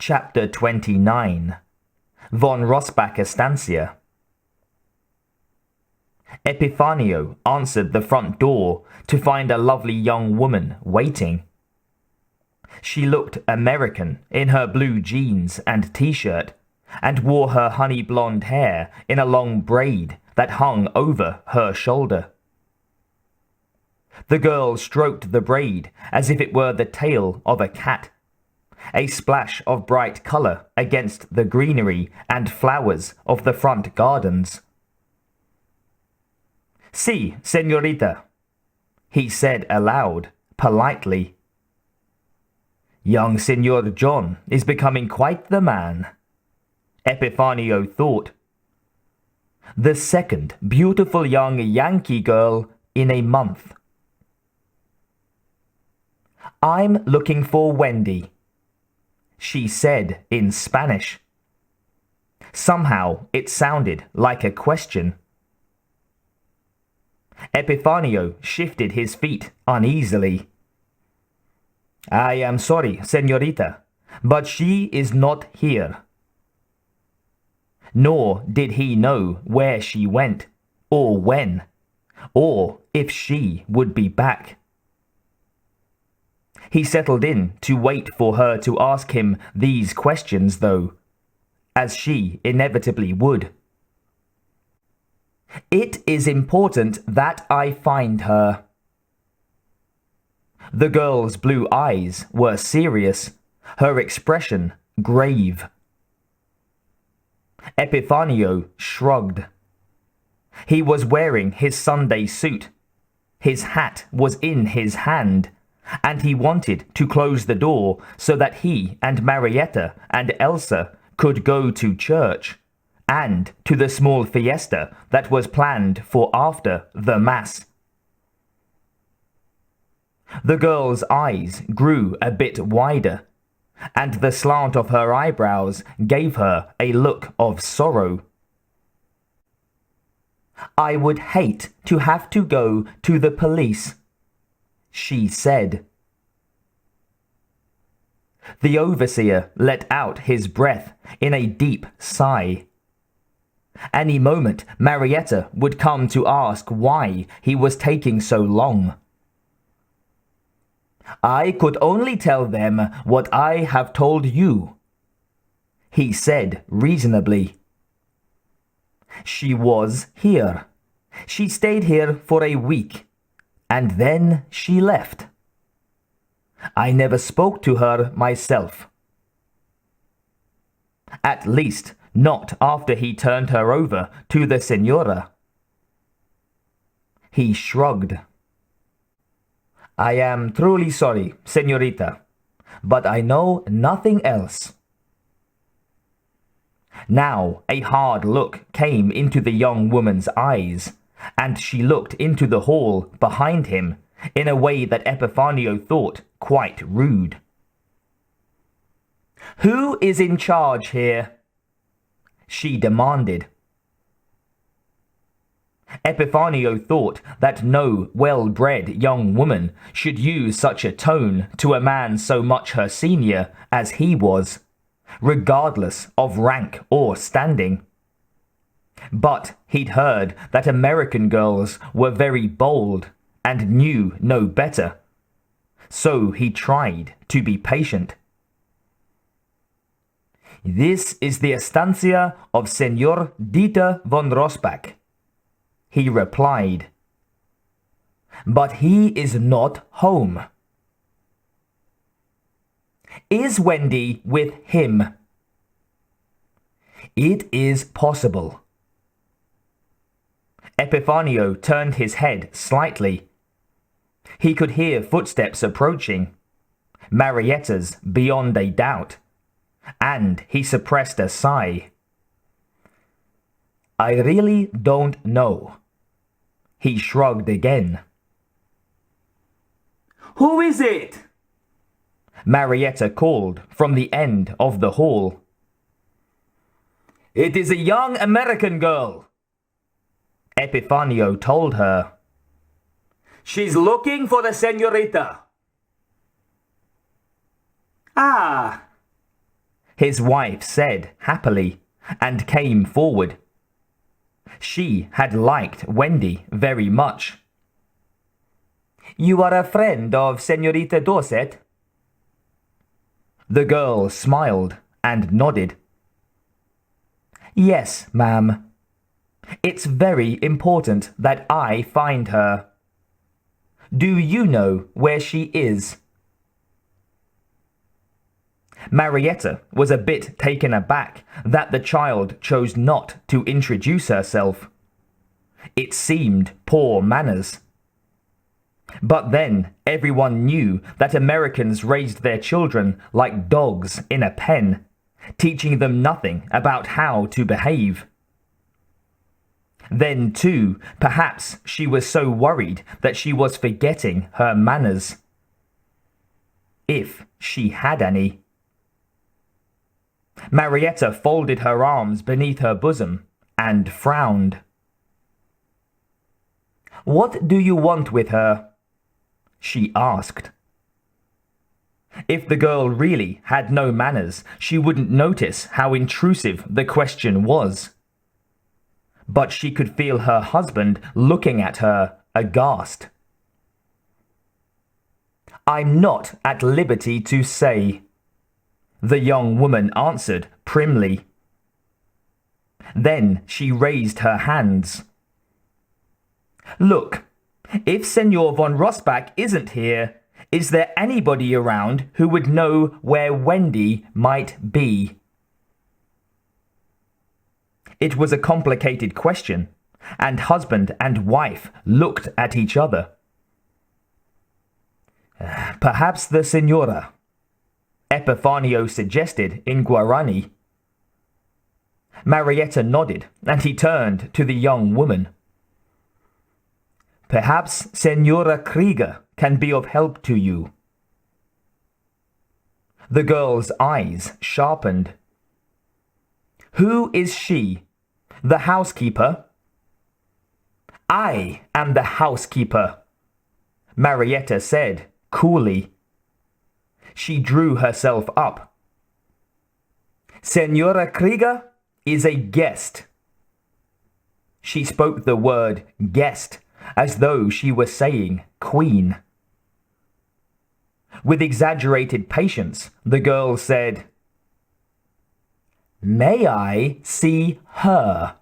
Chapter 29. Von Rossbach Estancia. Epifanio answered the front door to find a lovely young woman waiting. She looked American in her blue jeans and t-shirt, and wore her honey blonde hair in a long braid that hung over her shoulder. The girl stroked the braid as if it were the tail of a cat, a splash of bright color against the greenery and flowers of the front gardens. "Si, señorita," he said aloud, politely. Young Señor John is becoming quite the man, Epifanio thought. The second beautiful young Yankee girl in a month. "I'm looking for Wendy," she said in Spanish. Somehow it sounded like a question. Epifanio shifted his feet uneasily. "I am sorry, señorita, but she is not here." Nor did he know where she went, or when, or if she would be back. He settled in to wait for her to ask him these questions, though, as she inevitably would. "It is important that I find her." The girl's blue eyes were serious, her expression grave. Epifanio shrugged. He was wearing his Sunday suit. His hat was in his hand, and he wanted to close the door so that he and Marietta and Elsa could go to church, and to the small fiesta that was planned for after the Mass. The girl's eyes grew a bit wider, and the slant of her eyebrows gave her a look of sorrow. "I would hate to have to go to the police," she said. The overseer let out his breath in a deep sigh. Any moment Marietta would come to ask why he was taking so long. "I could only tell them what I have told you," he said reasonably. "She was here. She stayed here for a week, and then she left. I never spoke to her myself. At least, not after he turned her over to the Senora." He shrugged. "I am truly sorry, señorita, but I know nothing else." Now a hard look came into the young woman's eyes, and she looked into the hall behind him in a way that Epifanio thought quite rude. "Who is in charge here?" she demanded. Epifanio thought that no well-bred young woman should use such a tone to a man so much her senior as he was, regardless of rank or standing. But he'd heard that American girls were very bold and knew no better, so he tried to be patient. "This is the estancia of Señor Dieter von Rossbach," he replied. "But he is not home." "Is Wendy with him?" "It is possible." Epifanio turned his head slightly. He could hear footsteps approaching, Marietta's beyond a doubt, and he suppressed a sigh. "I really don't know." He shrugged again. "Who is it?" Marietta called from the end of the hall. "It is a young American girl," Epifanio told her. "She's looking for the señorita." "Ah," his wife said happily, and came forward. She had liked Wendy very much. "You are a friend of Senorita Dorset?" The girl smiled and nodded. "Yes, ma'am. It's very important that I find her. Do you know where she is?" Marietta was a bit taken aback that the child chose not to introduce herself. It seemed poor manners. But then everyone knew that Americans raised their children like dogs in a pen, teaching them nothing about how to behave. Then, too, perhaps she was so worried that she was forgetting her manners. If she had any. Marietta folded her arms beneath her bosom and frowned. "What do you want with her?" she asked. If the girl really had no manners, she wouldn't notice how intrusive the question was. But she could feel her husband looking at her aghast. "I'm not at liberty to say," the young woman answered primly. Then she raised her hands. "Look, if Senor von Rossbach isn't here, is there anybody around who would know where Wendy might be?" It was a complicated question, and husband and wife looked at each other. "Perhaps the Senora," Epifanio suggested in Guarani. Marietta nodded, and he turned to the young woman. "Perhaps Senora Krieger can be of help to you." The girl's eyes sharpened. "Who is she? The housekeeper?" "I am the housekeeper," Marietta said coolly. She drew herself up. "Senora Krieger is a guest." She spoke the word guest as though she were saying queen. With exaggerated patience, the girl said, "May I see her?"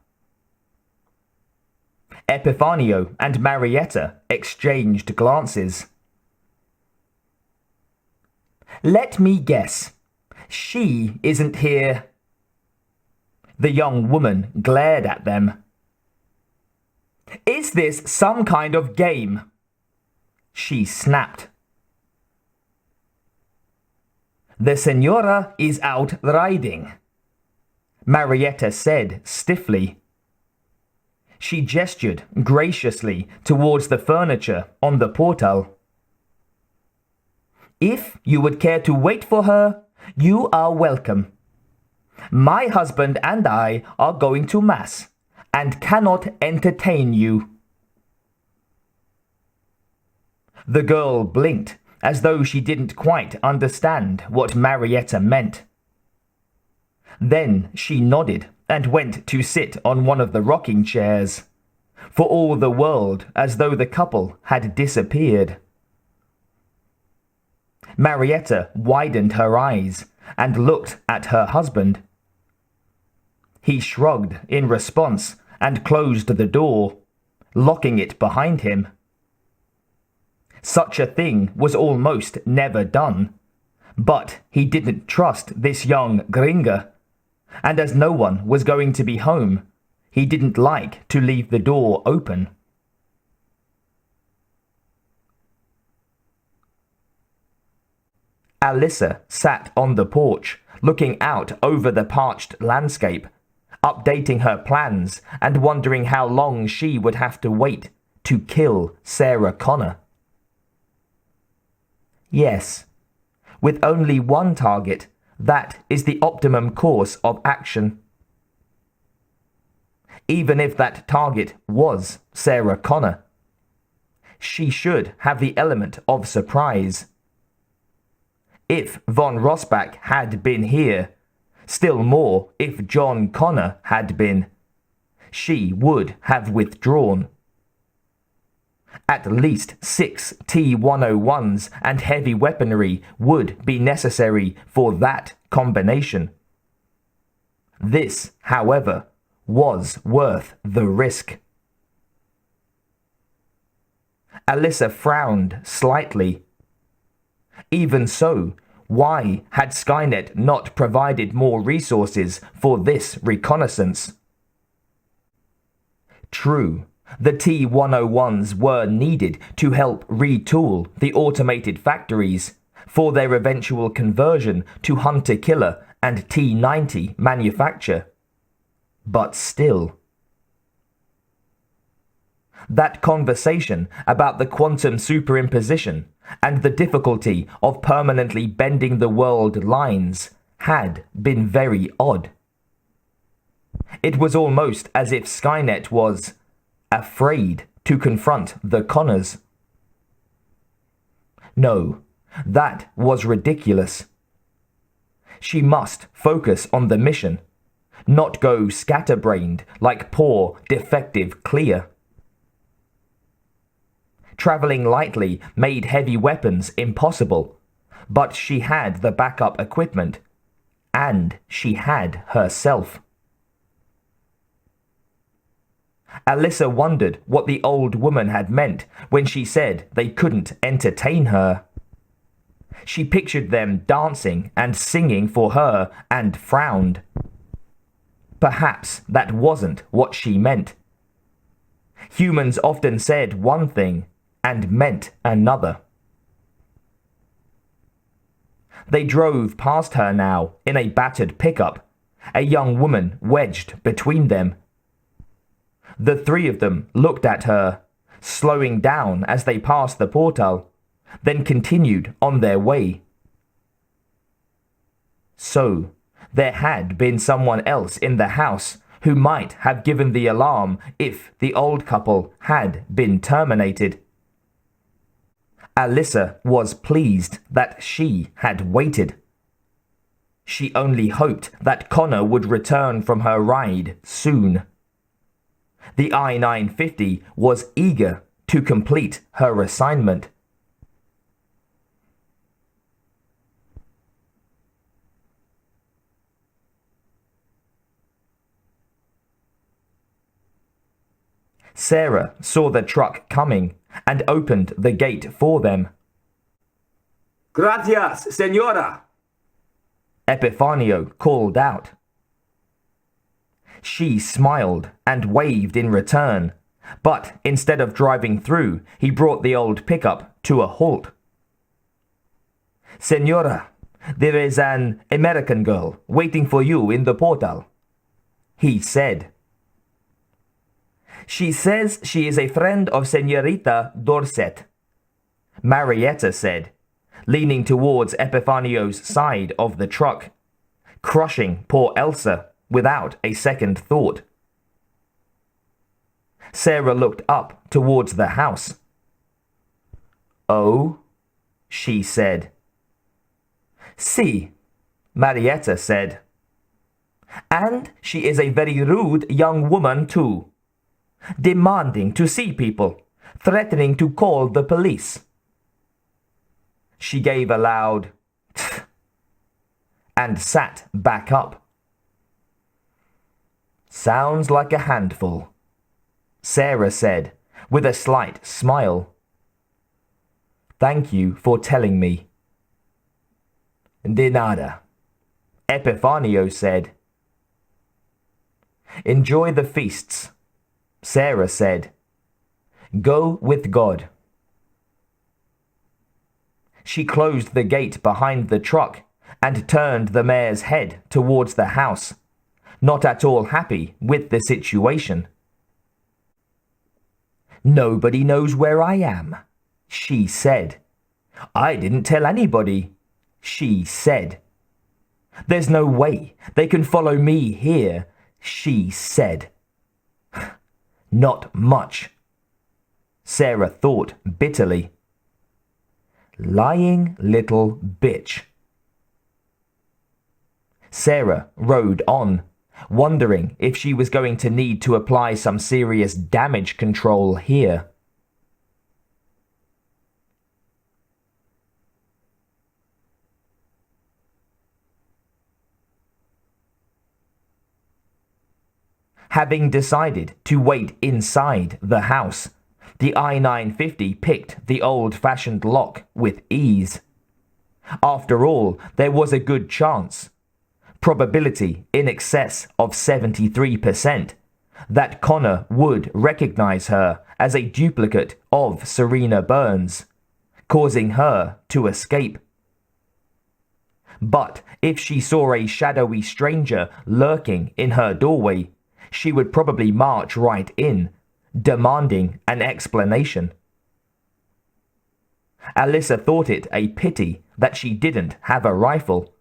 Epifanio and Marietta exchanged glances. "Let me guess. She isn't here." The young woman glared at them. "Is this some kind of game?" she snapped. "The Senora is out riding," Marietta said stiffly. She gestured graciously towards the furniture on the portal. "If you would care to wait for her, you are welcome. My husband and I are going to Mass and cannot entertain you." The girl blinked as though she didn't quite understand what Marietta meant. Then she nodded and went to sit on one of the rocking chairs, for all the world as though the couple had disappeared. Marietta widened her eyes and looked at her husband. He shrugged in response and closed the door, locking it behind him. Such a thing was almost never done, but he didn't trust this young gringa, and as no one was going to be home, he didn't like to leave the door open. Alyssa sat on the porch, looking out over the parched landscape, updating her plans and wondering how long she would have to wait to kill Sarah Connor. Yes, with only one target, that is the optimum course of action. Even if that target was Sarah Connor, she should have the element of surprise. If von Rossbach had been here, Still more if John Connor had been. She would have withdrawn. At least 6 T-101s and heavy weaponry would be necessary for that combination. This, however, was worth the risk. Alyssa frowned slightly. Even so, why had Skynet not provided more resources for this reconnaissance? True, the T-101s were needed to help retool the automated factories for their eventual conversion to hunter-killer and T-90 manufacture. But still. That conversation about the quantum superimposition and the difficulty of permanently bending the world lines had been very odd. It was almost as if Skynet was afraid to confront the Connors. No, that was ridiculous. She must focus on the mission, not go scatterbrained like poor, defective Clea. Traveling lightly made heavy weapons impossible, but she had the backup equipment, and she had herself. Alyssa wondered what the old woman had meant when she said they couldn't entertain her. She pictured them dancing and singing for her and frowned. Perhaps that wasn't what she meant. Humans often said one thing and meant another. They drove past her now in a battered pickup, a young woman wedged between them. The three of them looked at her, slowing down as they passed the portal, then continued on their way. So, there had been someone else in the house who might have given the alarm if the old couple had been terminated. Alyssa was pleased that she had waited. She only hoped that Connor would return from her ride soon. The I-950 was eager to complete her assignment. Sarah saw the truck coming and opened the gate for them. Gracias, señora! Epifanio called out. She smiled and waved in return, but instead of driving through, he brought the old pickup to a halt. Señora, there is an American girl waiting for you in the portal, he said. She says she is a friend of Señorita Dorset, Marietta said, leaning towards Epifanio's side of the truck, crushing poor Elsa without a second thought. Sarah looked up towards the house. Oh, she said. Si, Marietta said. And she is a very rude young woman too. Demanding to see people, threatening to call the police. She gave a loud tch and sat back up. Sounds like a handful, Sarah said with a slight smile. Thank you for telling me. De nada, Epifanio said. Enjoy the feasts, Sarah said. Go with God. She closed the gate behind the truck and turned the mare's head towards the house, not at all happy with the situation. Nobody knows where I am, she said. I didn't tell anybody, she said. There's no way they can follow me here, she said. Not much, Sarah thought bitterly. Lying little bitch. Sarah rode on, wondering if she was going to need to apply some serious damage control here. Having decided to wait inside the house, the I-950 picked the old-fashioned lock with ease. After all, there was a good chance, probability in excess of 73%, that Connor would recognize her as a duplicate of Serena Burns, causing her to escape. But if she saw a shadowy stranger lurking in her doorway, she would probably march right in, demanding an explanation. Alyssa thought it a pity that she didn't have a rifle.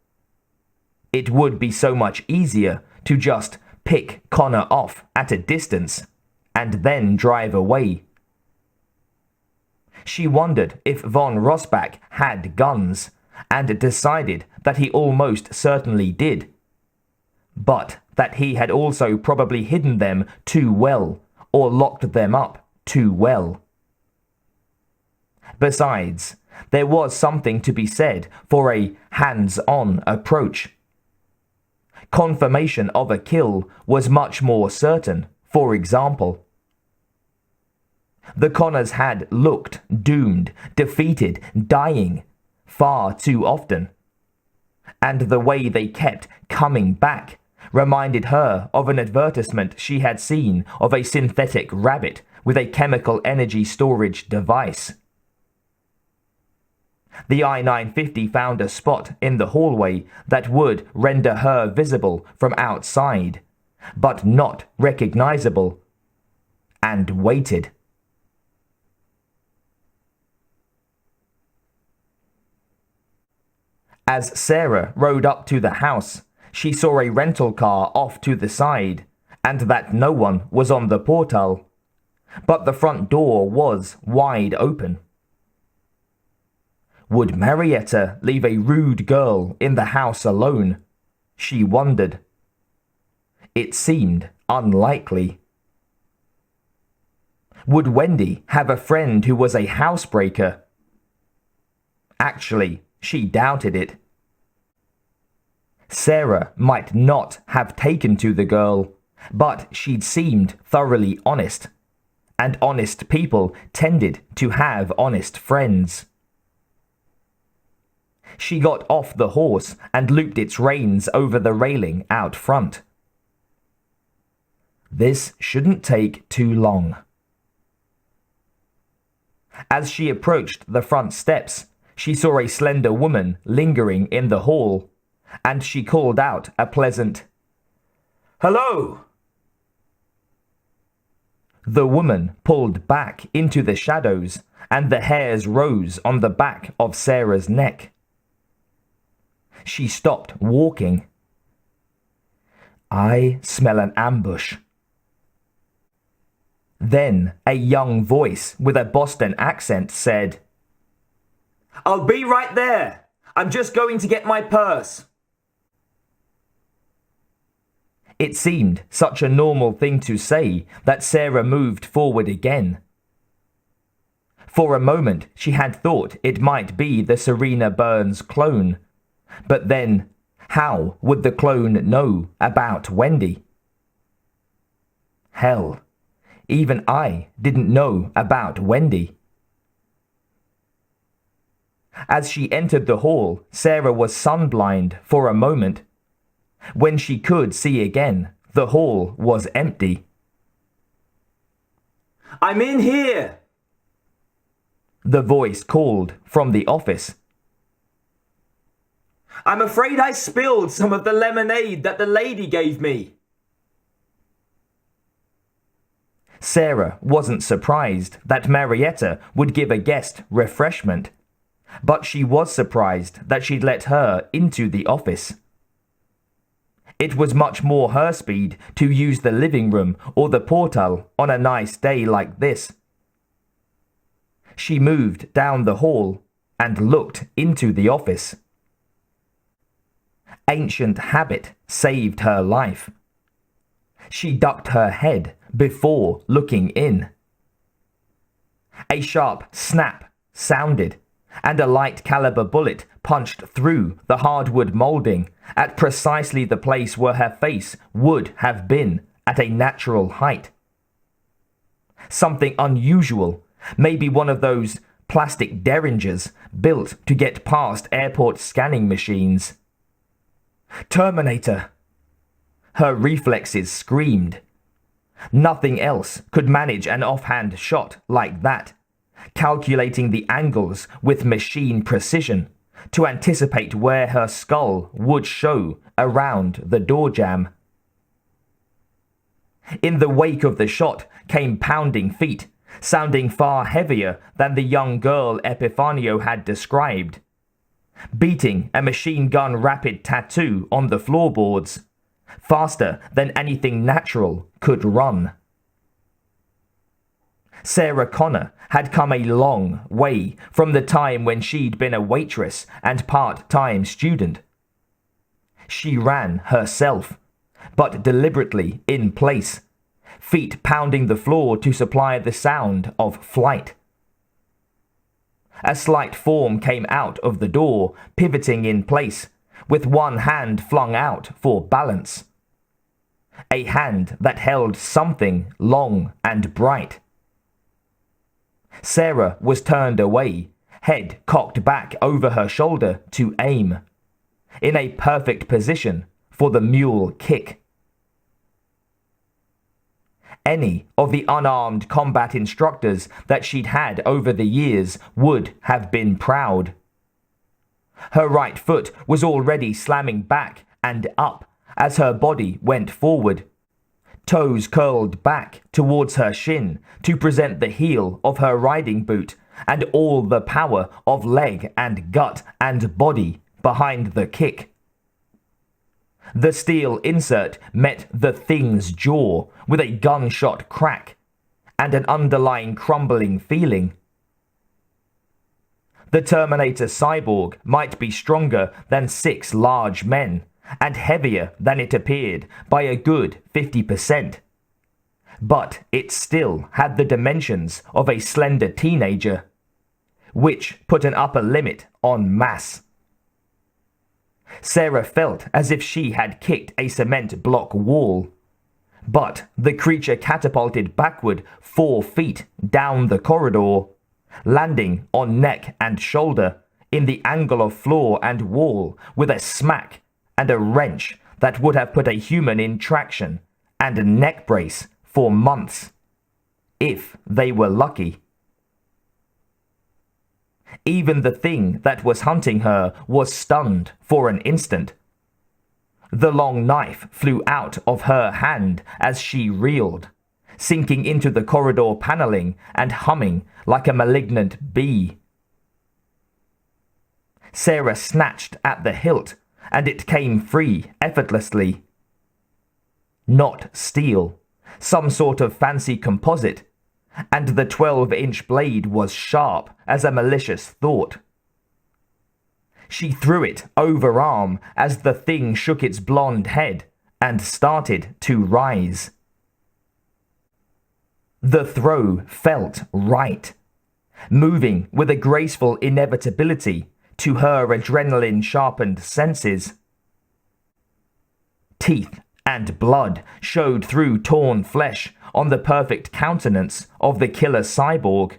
It would be so much easier to just pick Connor off at a distance and then drive away. She wondered if von Rossbach had guns, and decided that he almost certainly did, but that he had also probably hidden them too well or locked them up too well. Besides, there was something to be said for a hands-on approach. Confirmation of a kill was much more certain, for example. The Connors had looked doomed, defeated, dying far too often, and the way they kept coming back reminded her of an advertisement she had seen of a synthetic rabbit with a chemical energy storage device. The I-950 found a spot in the hallway that would render her visible from outside, but not recognizable, and waited. As Sarah rode up to the house, she saw a rental car off to the side, and that no one was on the portal, but the front door was wide open. Would Marietta leave a rude girl in the house alone? She wondered. It seemed unlikely. Would Wendy have a friend who was a housebreaker? Actually, she doubted it. Sarah might not have taken to the girl, but she'd seemed thoroughly honest, and honest people tended to have honest friends. She got off the horse and looped its reins over the railing out front. This shouldn't take too long. As she approached the front steps, she saw a slender woman lingering in the hall, and she called out a pleasant, "Hello!" The woman pulled back into the shadows, and the hairs rose on the back of Sarah's neck. She stopped walking. "I smell an ambush." Then a young voice with a Boston accent said, "I'll be right there. I'm just going to get my purse." It seemed such a normal thing to say that Sarah moved forward again. For a moment, she had thought it might be the Serena Burns clone. But then, how would the clone know about Wendy? Hell, even I didn't know about Wendy. As she entered the hall, Sarah was sunblind for a moment. When she could see again, the hall was empty. "I'm in here!" the voice called from the office. "I'm afraid I spilled some of the lemonade that the lady gave me." Sarah wasn't surprised that Marietta would give a guest refreshment, but she was surprised that she'd let her into the office. It was much more her speed to use the living room or the portal on a nice day like this. She moved down the hall and looked into the office. Ancient habit saved her life. She ducked her head before looking in. A sharp snap sounded, and a light caliber bullet punched through the hardwood molding at precisely the place where her face would have been at a natural height. Something unusual, maybe one of those plastic derringers built to get past airport scanning machines. Terminator! Her reflexes screamed. Nothing else could manage an offhand shot like that, calculating the angles with machine precision to anticipate where her skull would show around the door jamb. In the wake of the shot came pounding feet, sounding far heavier than the young girl Epifanio had described, beating a machine gun rapid tattoo on the floorboards, faster than anything natural could run. Sarah Connor had come a long way from the time when she'd been a waitress and part-time student. She ran herself, but deliberately in place, feet pounding the floor to supply the sound of flight. A slight form came out of the door, pivoting in place, with one hand flung out for balance. A hand that held something long and bright. Sarah was turned away, head cocked back over her shoulder to aim, in a perfect position for the mule kick. Any of the unarmed combat instructors that she'd had over the years would have been proud. Her right foot was already slamming back and up as her body went forward, toes curled back towards her shin to present the heel of her riding boot and all the power of leg and gut and body behind the kick. The steel insert met the thing's jaw with a gunshot crack and an underlying crumbling feeling. The Terminator cyborg might be stronger than 6 large men and heavier than it appeared by a good 50%. But it still had the dimensions of a slender teenager, which put an upper limit on mass. Sarah felt as if she had kicked a cement block wall, but the creature catapulted backward 4 feet down the corridor, landing on neck and shoulder in the angle of floor and wall with a smack and a wrench that would have put a human in traction and a neck brace for months, if they were lucky. Even the thing that was hunting her was stunned for an instant. The long knife flew out of her hand as she reeled, sinking into the corridor paneling and humming like a malignant bee. Sarah snatched at the hilt, and it came free effortlessly. Not steel, some sort of fancy composite, and the 12-inch blade was sharp as a malicious thought. She threw it overarm as the thing shook its blonde head and started to rise. The throw felt right, moving with a graceful inevitability to her adrenaline-sharpened senses. Teeth and blood showed through torn flesh on the perfect countenance of the killer cyborg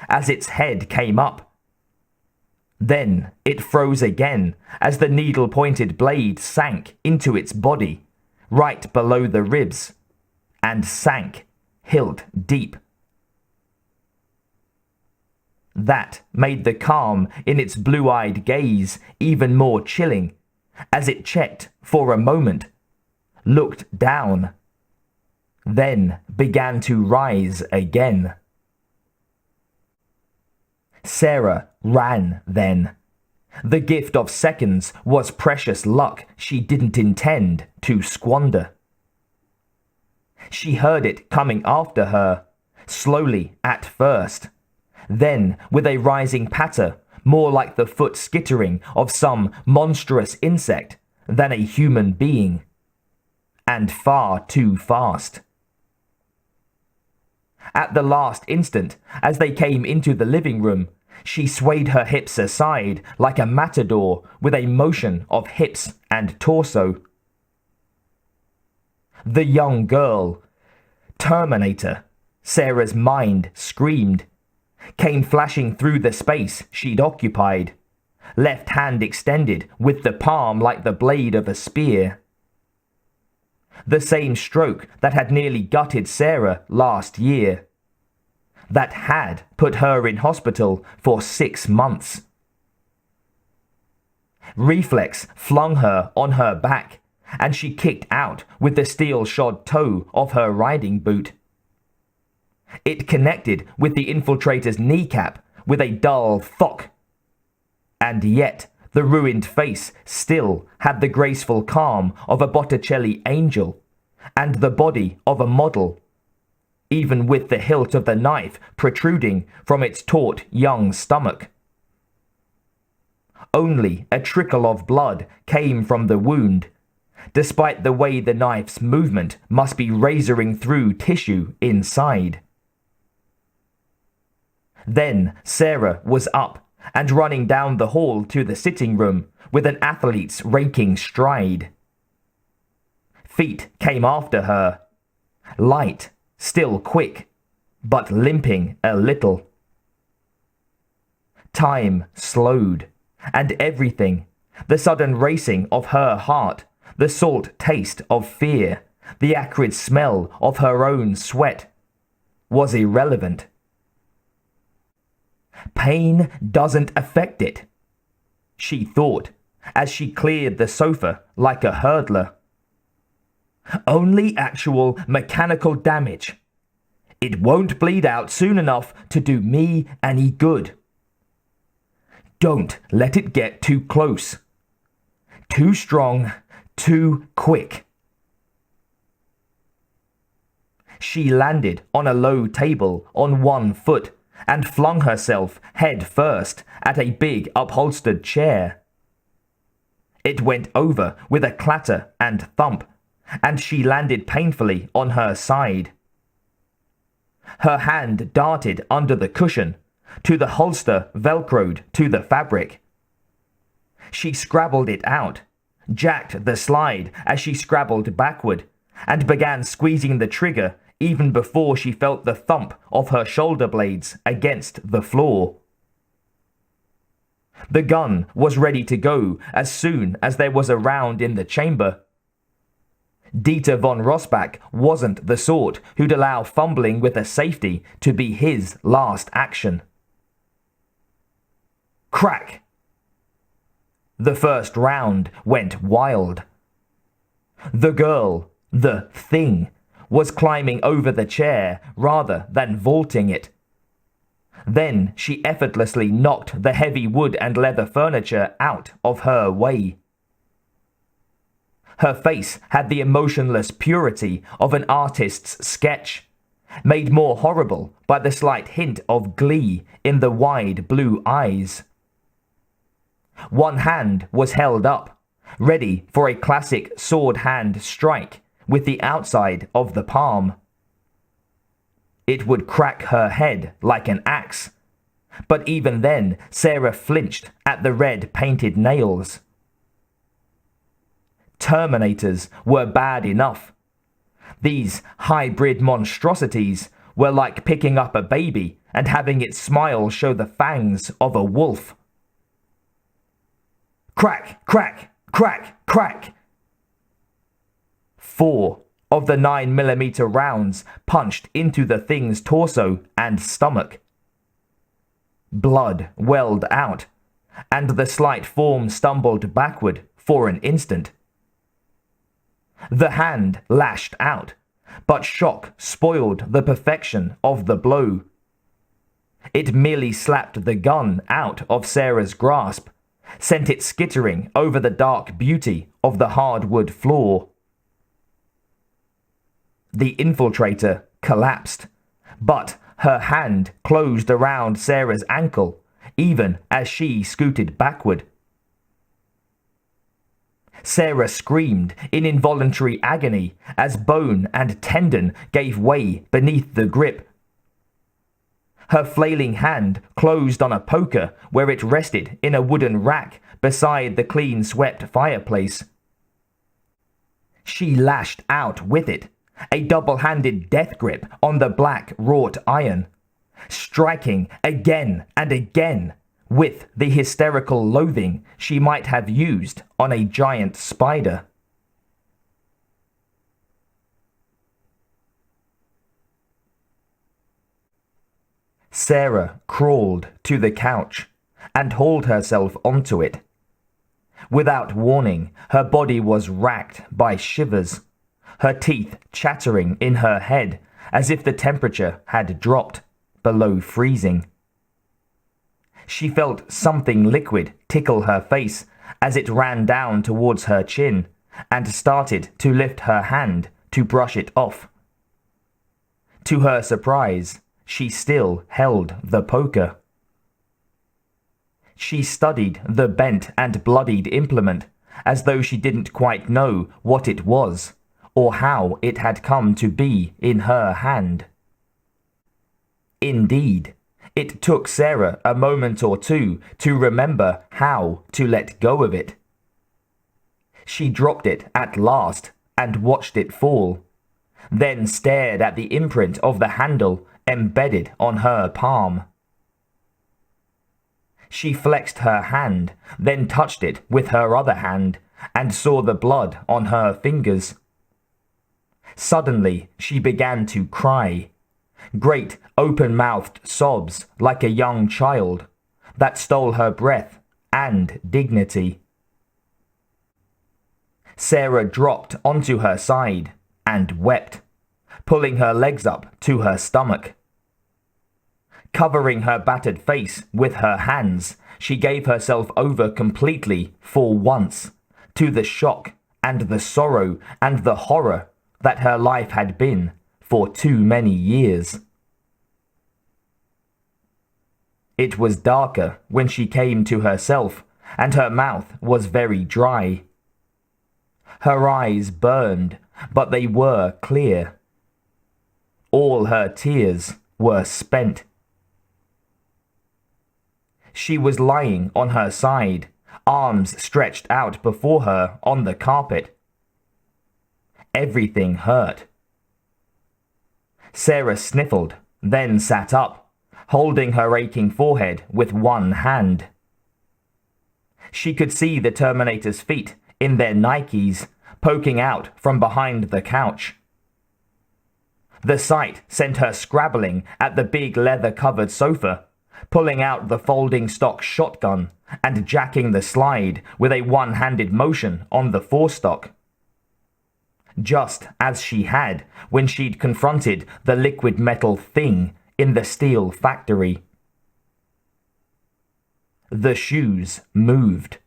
as its head came up. Then it froze again as the needle-pointed blade sank into its body, right below the ribs, and sank hilt deep. That made the calm in its blue-eyed gaze even more chilling as it checked for a moment, looked down, then began to rise again. Sarah ran then. The gift of seconds was precious luck she didn't intend to squander. She heard it coming after her, slowly at first, then with a rising patter, more like the foot skittering of some monstrous insect than a human being, and far too fast. At the last instant, as they came into the living room, she swayed her hips aside like a matador with a motion of hips and torso. The young girl, Terminator, Sarah's mind screamed, came flashing through the space she'd occupied, left hand extended with the palm like the blade of a spear. The same stroke that had nearly gutted Sarah last year, that had put her in hospital for 6 months. Reflex flung her on her back, and she kicked out with the steel-shod toe of her riding boot. It connected with the infiltrator's kneecap with a dull thok, and yet the ruined face still had the graceful calm of a Botticelli angel and the body of a model, even with the hilt of the knife protruding from its taut young stomach. Only a trickle of blood came from the wound, despite the way the knife's movement must be razoring through tissue inside. Then Sarah was up and running down the hall to the sitting room with an athlete's raking stride. Feet came after her, light, still quick, but limping a little. Time slowed, and everything, the sudden racing of her heart, the salt taste of fear, the acrid smell of her own sweat, was irrelevant. Pain doesn't affect it, she thought, as she cleared the sofa like a hurdler. Only actual mechanical damage. It won't bleed out soon enough to do me any good. Don't let it get too close. Too strong, too quick. She landed on a low table on one foot and flung herself head first at a big upholstered chair. It went over with a clatter and thump, and she landed painfully on her side. Her hand darted under the cushion, to the holster velcroed to the fabric. She scrabbled it out, jacked the slide as she scrabbled backward, and began squeezing the trigger even before she felt the thump of her shoulder blades against the floor. The gun was ready to go as soon as there was a round in the chamber. Dieter von Rossbach wasn't the sort who'd allow fumbling with a safety to be his last action. Crack! The first round went wild. The girl, the thing, was climbing over the chair rather than vaulting it. Then she effortlessly knocked the heavy wood and leather furniture out of her way. Her face had the emotionless purity of an artist's sketch, made more horrible by the slight hint of glee in the wide blue eyes. One hand was held up, ready for a classic sword hand strike with the outside of the palm. It would crack her head like an axe, but even then Sarah flinched at the red painted nails. Terminators were bad enough. These hybrid monstrosities were like picking up a baby and having its smile show the fangs of a wolf. Crack, crack, crack, crack. 4 of the 9mm rounds punched into the thing's torso and stomach. Blood welled out, and the slight form stumbled backward for an instant. The hand lashed out, but shock spoiled the perfection of the blow. It merely slapped the gun out of Sarah's grasp, sent it skittering over the dark beauty of the hardwood floor. The infiltrator collapsed, but her hand closed around Sarah's ankle, even as she scooted backward. Sarah screamed in involuntary agony as bone and tendon gave way beneath the grip. Her flailing hand closed on a poker where it rested in a wooden rack beside the clean-swept fireplace. She lashed out with it, a double-handed death grip on the black wrought iron, striking again and again with the hysterical loathing she might have used on a giant spider. Sarah crawled to the couch and hauled herself onto it. Without warning, her body was racked by shivers, her teeth chattering in her head as if the temperature had dropped below freezing. She felt something liquid tickle her face as it ran down towards her chin and started to lift her hand to brush it off. To her surprise, she still held the poker. She studied the bent and bloodied implement as though she didn't quite know what it was or how it had come to be in her hand. Indeed, it took Sarah a moment or two to remember how to let go of it. She dropped it at last and watched it fall, then stared at the imprint of the handle embedded on her palm. She flexed her hand, then touched it with her other hand, and saw the blood on her fingers. Suddenly, she began to cry. Great, open-mouthed sobs like a young child that stole her breath and dignity. Sarah dropped onto her side and wept, pulling her legs up to her stomach. Covering her battered face with her hands, she gave herself over completely, for once, to the shock and the sorrow and the horror that her life had been for too many years. It was darker when she came to herself, and her mouth was very dry. Her eyes burned, but they were clear. All her tears were spent. She was lying on her side, arms stretched out before her on the carpet. Everything hurt. Sarah sniffled, then sat up, holding her aching forehead with one hand. She could see the Terminator's feet in their Nikes poking out from behind the couch. The sight sent her scrabbling at the big leather-covered sofa, pulling out the folding stock shotgun and jacking the slide with a one-handed motion on the forestock. Just as she had when she'd confronted the liquid metal thing in the steel factory. The shoes moved.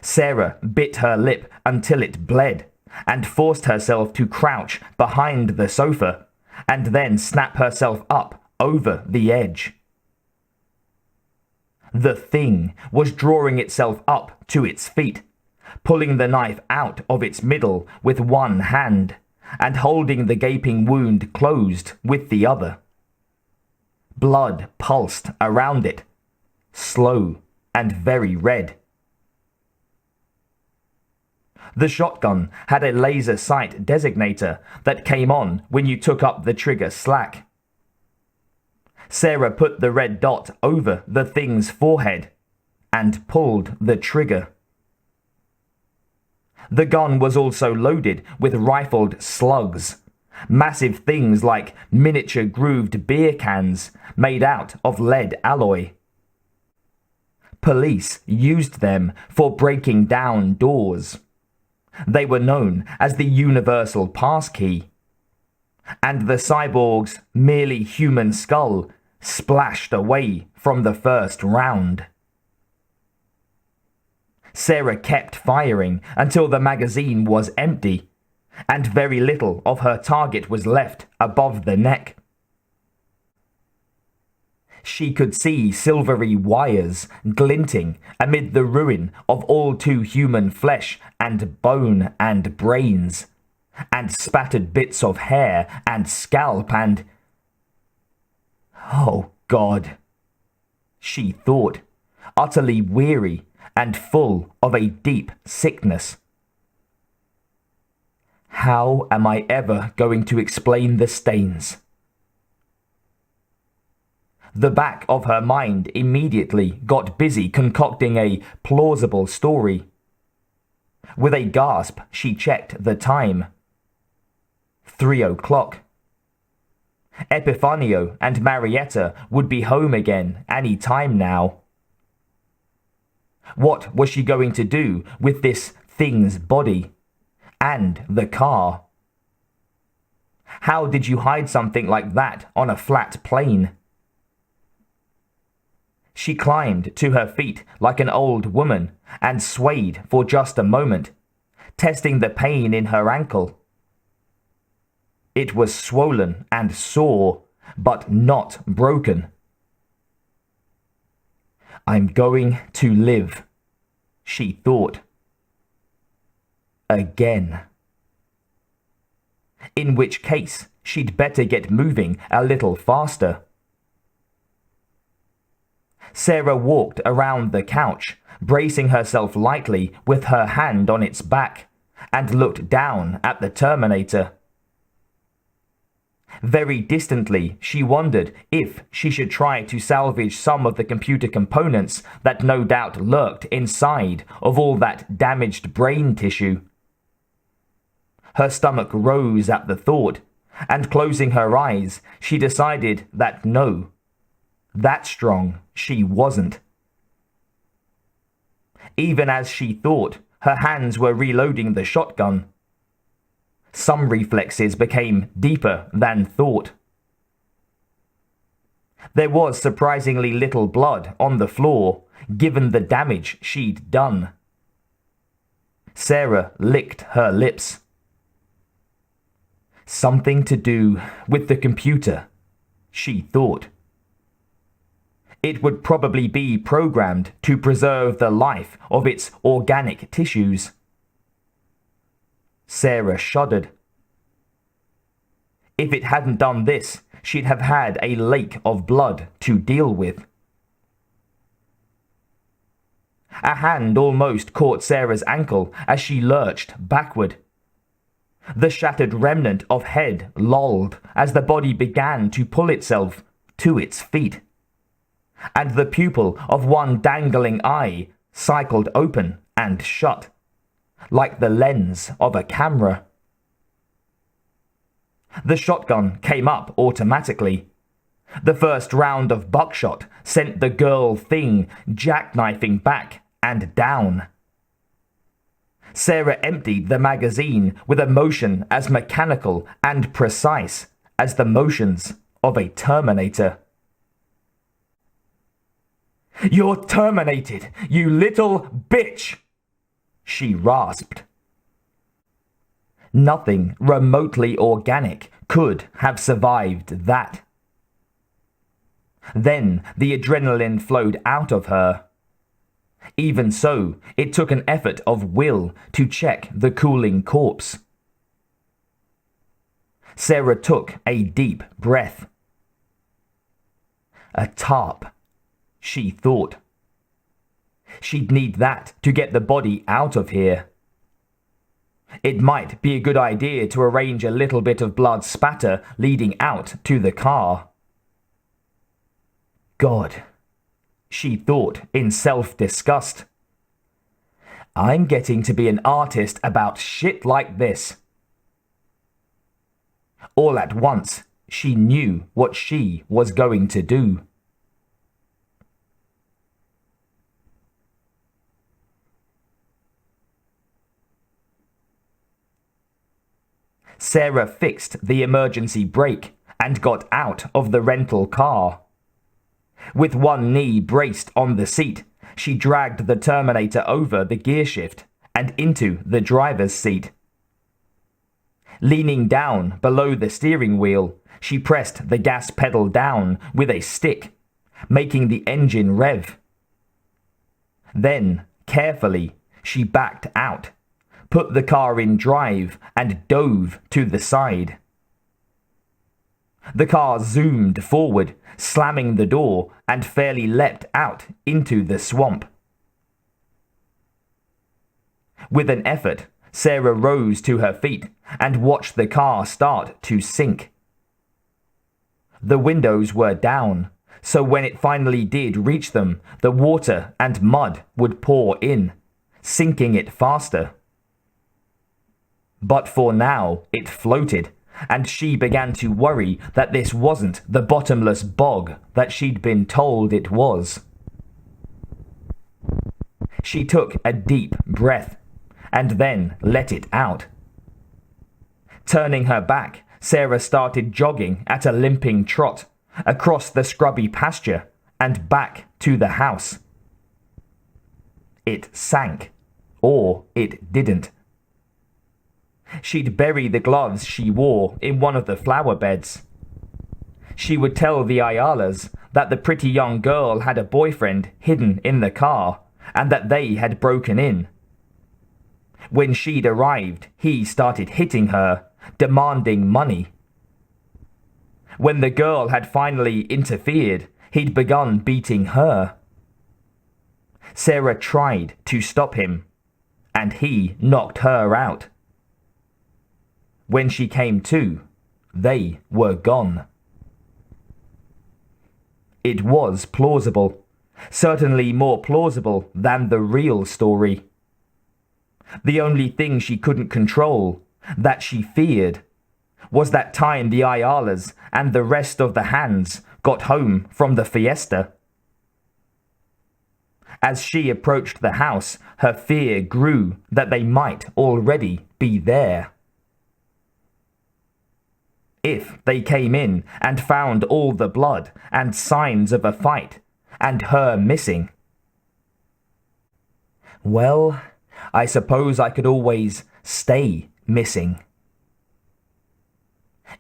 Sarah bit her lip until it bled and forced herself to crouch behind the sofa and then snap herself up over the edge. The thing was drawing itself up to its feet, pulling the knife out of its middle with one hand and holding the gaping wound closed with the other. Blood pulsed around it, slow and very red. The shotgun had a laser sight designator that came on when you took up the trigger slack. Sarah put the red dot over the thing's forehead and pulled the trigger. The gun was also loaded with rifled slugs, massive things like miniature grooved beer cans made out of lead alloy. Police used them for breaking down doors. They were known as the Universal Passkey. And the cyborg's merely human skull splashed away from the first round. Sarah kept firing until the magazine was empty, and very little of her target was left above the neck. She could see silvery wires glinting amid the ruin of all too human flesh and bone and brains, and spattered bits of hair and scalp and... Oh God, she thought, utterly weary and full of a deep sickness. How am I ever going to explain the stains? The back of her mind immediately got busy concocting a plausible story. With a gasp, she checked the time. 3:00. Epifanio and Marietta would be home again any time now. What was she going to do with this thing's body? And the car? How did you hide something like that on a flat plane? She climbed to her feet like an old woman and swayed for just a moment, testing the pain in her ankle. It was swollen and sore, but not broken. I'm going to live, she thought. Again. In which case, she'd better get moving a little faster. Sarah walked around the couch, bracing herself lightly with her hand on its back, and looked down at the Terminator. Very distantly, she wondered if she should try to salvage some of the computer components that no doubt lurked inside of all that damaged brain tissue. Her stomach rose at the thought, and closing her eyes, she decided that no, that strong she wasn't. Even as she thought, her hands were reloading the shotgun. Some reflexes became deeper than thought. There was surprisingly little blood on the floor, given the damage she'd done. Sarah licked her lips. Something to do with the computer, she thought. It would probably be programmed to preserve the life of its organic tissues. Sarah shuddered. If it hadn't done this, she'd have had a lake of blood to deal with. A hand almost caught Sarah's ankle as she lurched backward. The shattered remnant of head lolled as the body began to pull itself to its feet, and the pupil of one dangling eye cycled open and shut, like the lens of a camera. The shotgun came up automatically. The first round of buckshot sent the girl thing jackknifing back and down. Sarah emptied the magazine with a motion as mechanical and precise as the motions of a Terminator. "You're terminated, you little bitch!" she rasped. Nothing remotely organic could have survived that. Then the adrenaline flowed out of her. Even so, it took an effort of will to check the cooling corpse. Sarah took a deep breath. A tarp, she thought. She'd need that to get the body out of here. It might be a good idea to arrange a little bit of blood spatter leading out to the car. God, she thought in self-disgust. I'm getting to be an artist about shit like this. All at once, she knew what she was going to do. Sarah fixed the emergency brake and got out of the rental car. With one knee braced on the seat, she dragged the Terminator over the gearshift and into the driver's seat. Leaning down below the steering wheel, she pressed the gas pedal down with a stick, making the engine rev. Then, carefully, she backed out, put the car in drive, and dove to the side. The car zoomed forward, slamming the door, and fairly leapt out into the swamp. With an effort, Sarah rose to her feet and watched the car start to sink. The windows were down, so when it finally did reach them, the water and mud would pour in, sinking it faster. But for now, it floated, and she began to worry that this wasn't the bottomless bog that she'd been told it was. She took a deep breath, and then let it out. Turning her back, Sarah started jogging at a limping trot across the scrubby pasture and back to the house. It sank, or it didn't. She'd bury the gloves she wore in one of the flower beds. She would tell the Ayalas that the pretty young girl had a boyfriend hidden in the car and that they had broken in. When she'd arrived, he started hitting her, demanding money. When the girl had finally interfered, he'd begun beating her. Sarah tried to stop him, and he knocked her out. When she came to, they were gone. It was plausible, certainly more plausible than the real story. The only thing she couldn't control, that she feared, was that time the Ayalas and the rest of the hands got home from the fiesta. As she approached the house, her fear grew that they might already be there. If they came in and found all the blood and signs of a fight, and her missing, well, I suppose I could always stay missing.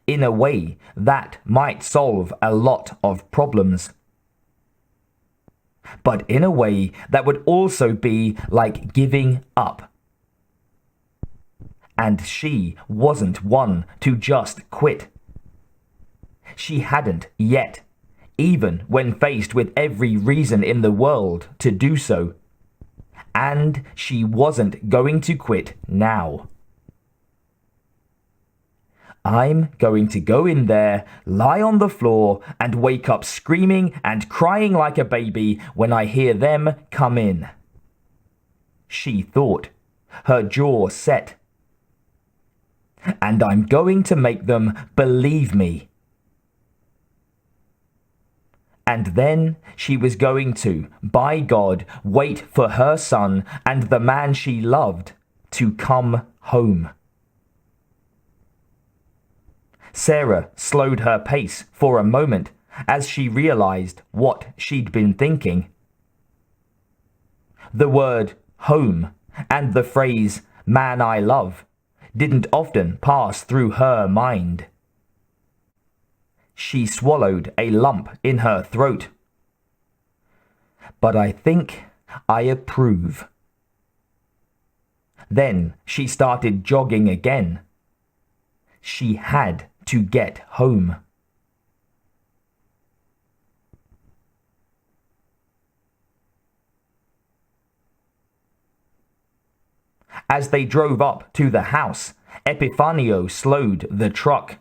In a way, that might solve a lot of problems. But in a way, that would also be like giving up. And she wasn't one to just quit. She hadn't yet, even when faced with every reason in the world to do so. And she wasn't going to quit now. I'm going to go in there, lie on the floor, and wake up screaming and crying like a baby when I hear them come in. She thought, her jaw set. And I'm going to make them believe me. And then she was going to, by God, wait for her son and the man she loved to come home. Sarah slowed her pace for a moment as she realized what she'd been thinking. The word home and the phrase man I love didn't often pass through her mind. She swallowed a lump in her throat. But I think I approve. Then she started jogging again. She had to get home. As they drove up to the house, Epifanio slowed the truck.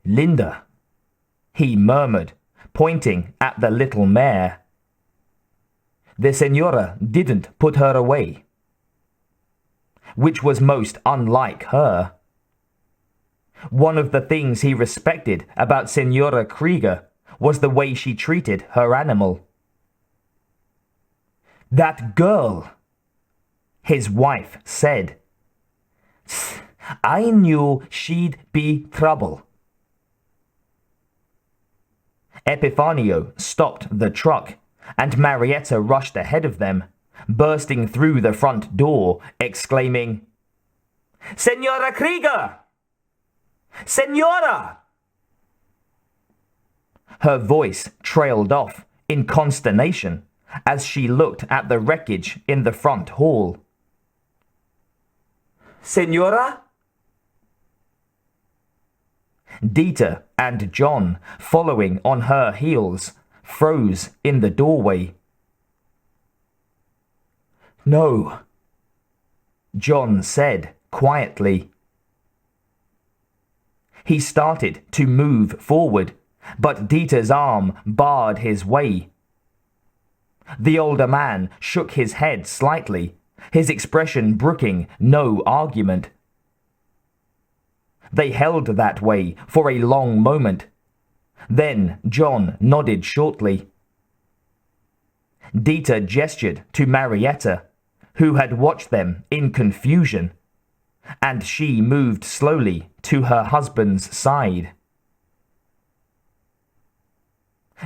Linda, he murmured, pointing at the little mare. The senora didn't put her away, which was most unlike her. One of the things he respected about Senora Krieger was the way she treated her animal. That girl, his wife said. I knew she'd be trouble. Epifanio stopped the truck, and Marietta rushed ahead of them, bursting through the front door, exclaiming, Senora Krieger! Senora! Her voice trailed off in consternation as she looked at the wreckage in the front hall. Senora? Dieter and John, following on her heels, froze in the doorway. No, John said quietly. He started to move forward, but Dieter's arm barred his way. The older man shook his head slightly, his expression brooking no argument. They held that way for a long moment. Then John nodded shortly. Dieter gestured to Marietta, who had watched them in confusion, and she moved slowly to her husband's side.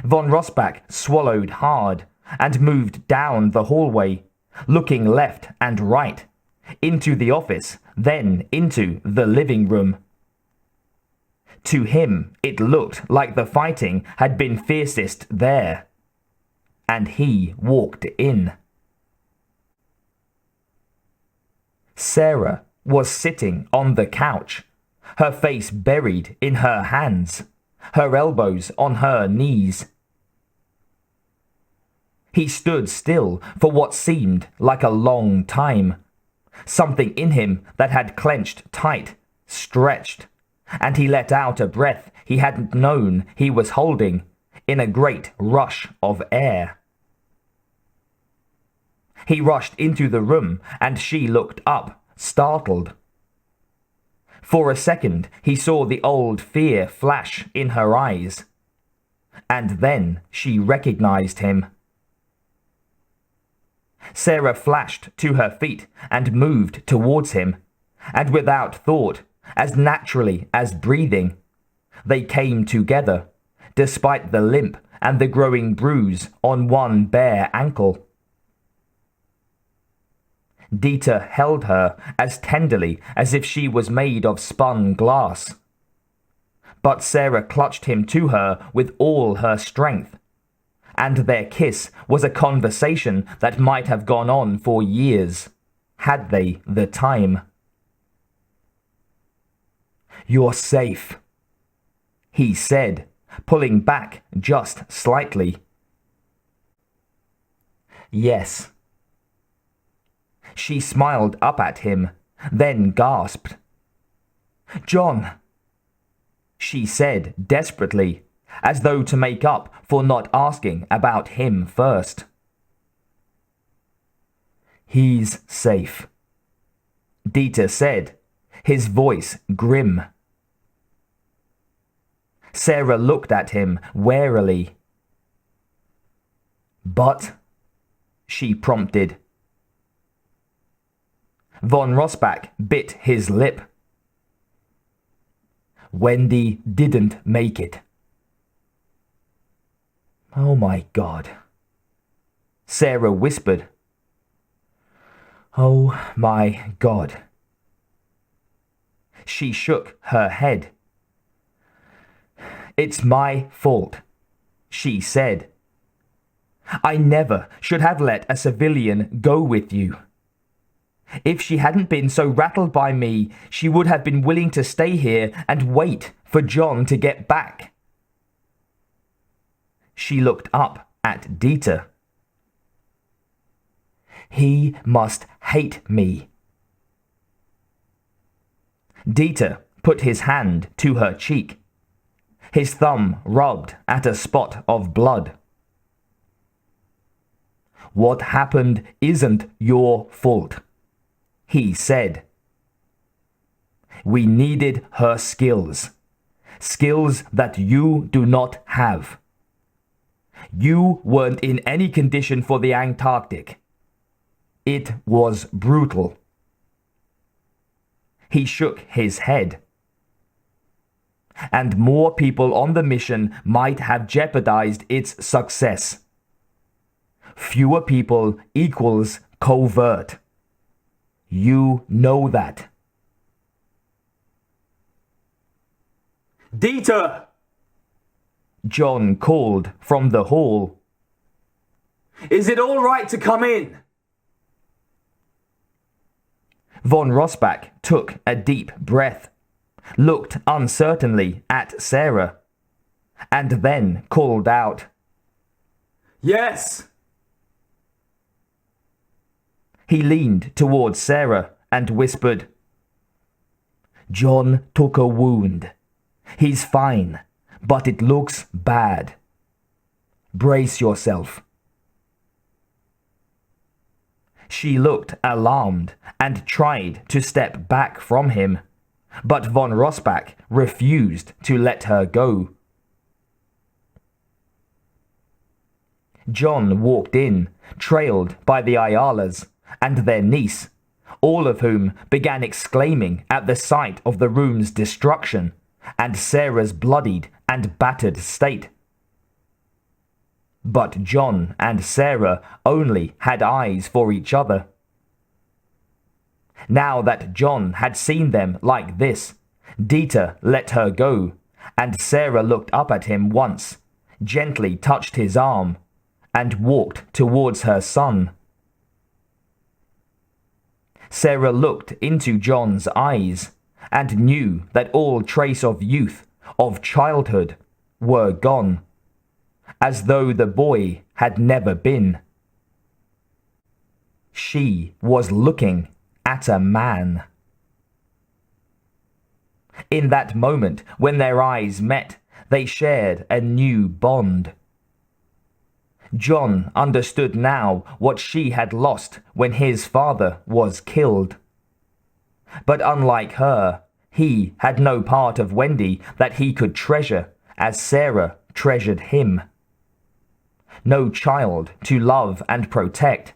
Von Rossbach swallowed hard and moved down the hallway, looking left and right, into the office, then into the living room. To him, it looked like the fighting had been fiercest there, and he walked in. Sarah was sitting on the couch, her face buried in her hands, her elbows on her knees. He stood still for what seemed like a long time. Something in him that had clenched tight, stretched, and he let out a breath he hadn't known he was holding in a great rush of air. He rushed into the room, and she looked up, startled. For a second, he saw the old fear flash in her eyes, and then she recognized him. Sarah flashed to her feet and moved towards him, and without thought, as naturally as breathing, they came together, despite the limp and the growing bruise on one bare ankle. Dieter held her as tenderly as if she was made of spun glass. But Sarah clutched him to her with all her strength, and their kiss was a conversation that might have gone on for years, had they the time. "You're safe," he said, pulling back just slightly. "Yes." She smiled up at him, then gasped. "John," she said desperately, as though to make up for not asking about him first. "He's safe," Dieter said, his voice grim. Sarah looked at him warily. "But," she prompted. Von Rossbach bit his lip. "Wendy didn't make it." "Oh my God," Sarah whispered. "Oh my God." She shook her head. "It's my fault," she said. "I never should have let a civilian go with you. If she hadn't been so rattled by me, she would have been willing to stay here and wait for John to get back." She looked up at Dieter. "He must hate me." Dieter put his hand to her cheek. His thumb rubbed at a spot of blood. "What happened isn't your fault," he said. "We needed her skills. Skills that you do not have. You weren't in any condition for the Antarctic. It was brutal." He shook his head. "And more people on the mission might have jeopardized its success. Fewer people equals covert. You know that." "Dieter!" John called from the hall. Is it all right to come in? Von Rossbach took a deep breath, looked uncertainly at Sarah, and then called out, Yes! He leaned towards Sarah and whispered, John took a wound. He's fine, but it looks bad. Brace yourself. She looked alarmed and tried to step back from him, but von Rossbach refused to let her go. John walked in, trailed by the Ayalas and their niece, all of whom began exclaiming at the sight of the room's destruction and Sarah's bloodied and battered state. But John and Sarah only had eyes for each other. Now that John had seen them like this, Dieter let her go, and Sarah looked up at him once, gently touched his arm, and walked towards her son. Sarah looked into John's eyes and knew that all trace of youth, of childhood, were gone, as though the boy had never been. She was looking at a man. In that moment, when their eyes met, they shared a new bond. John understood now what she had lost when his father was killed. But unlike her, he had no part of Wendy that he could treasure as Sarah treasured him. No child to love and protect.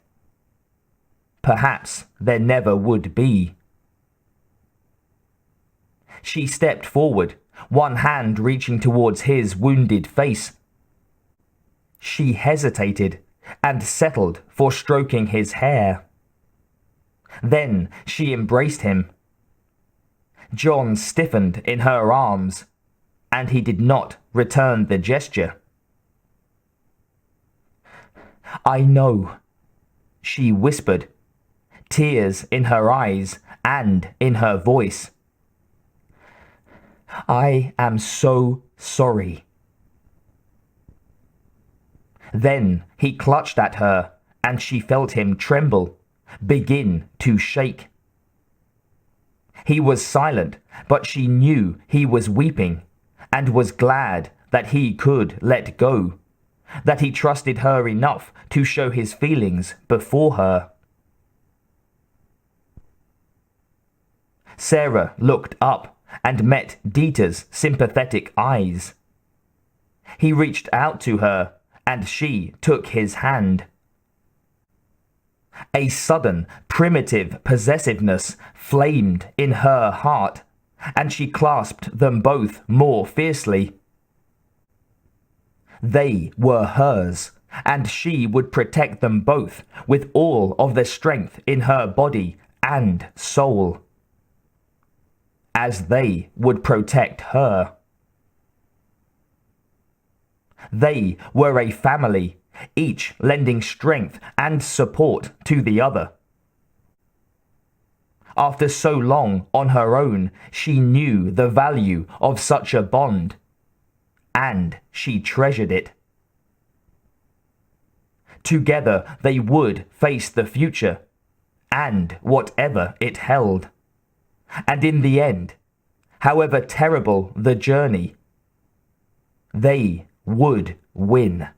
Perhaps there never would be. She stepped forward, one hand reaching towards his wounded face. She hesitated and settled for stroking his hair. Then she embraced him. John stiffened in her arms, and he did not return the gesture. I know, she whispered, tears in her eyes and in her voice. I am so sorry. Then he clutched at her, and she felt him tremble, begin to shake. He was silent, but she knew he was weeping, and was glad that he could let go, that he trusted her enough to show his feelings before her. Sarah looked up and met Dieter's sympathetic eyes. He reached out to her, and she took his hand. A sudden, primitive possessiveness flamed in her heart, and she clasped them both more fiercely. They were hers, and she would protect them both with all of the strength in her body and soul, as they would protect her. They were a family, each lending strength and support to the other. After so long on her own, she knew the value of such a bond, and she treasured it. Together they would face the future, and whatever it held. And in the end, however terrible the journey, they would win.